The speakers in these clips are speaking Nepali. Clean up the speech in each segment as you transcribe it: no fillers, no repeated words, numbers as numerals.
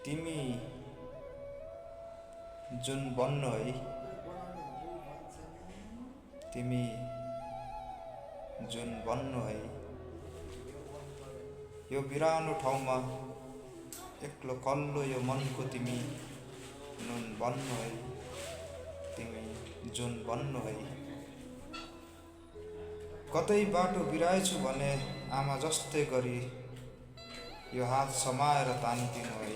तिमी जुन बन्नु है, तिमी जुन बन्नु है, यो बिरानो ठाउँमा एक्लो कल्लो यो मनको तिमी नुन बन्नु है, तिमी जुन बन्नु है। कतै बाटो बिराएछु भने आमा जस्तै गरी यो हात समाएर तानिदिनु है,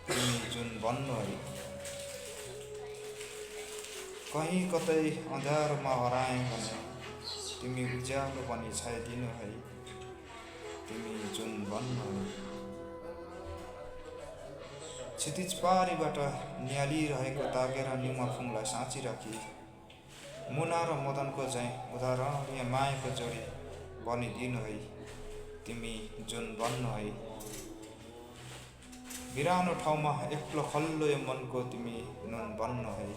तिमी जुन बन्नु है। कहीँ कतै अँध्यारोमा हराएँ भने तिमी उज्यालो पनि छाइदिनु है, तिमी जुन बन्नु है। क्षितिज पारीबाट नियालिरहेको तागेर निउमा फुङलाई साँचिराखी मुना र मदनको झैँ उदाहरणीय मायाको जोडी बनिदिनु है, तिमी जुन बन्नु है। बिरानो ठाउँमा एक्लो खल्लो यो मनको तिमी नुन बन्नु है,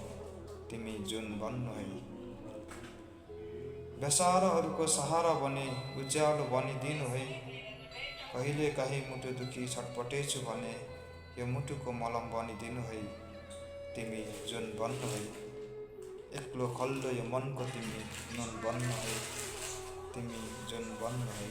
तिमी जुन बन्नु है। बेसाराहरूको सहारा बनी उज्यालो बनिदिनु है। कहिले काहीँ मुटु दुखी छटपटेछु भने यो मुटुको मलम बनिदिनु है, तिमी जुन बन्नु है। एक्लो खल्लो यो मनको तिमी नुन बन्नु है, तिमी जुन बन्नु है।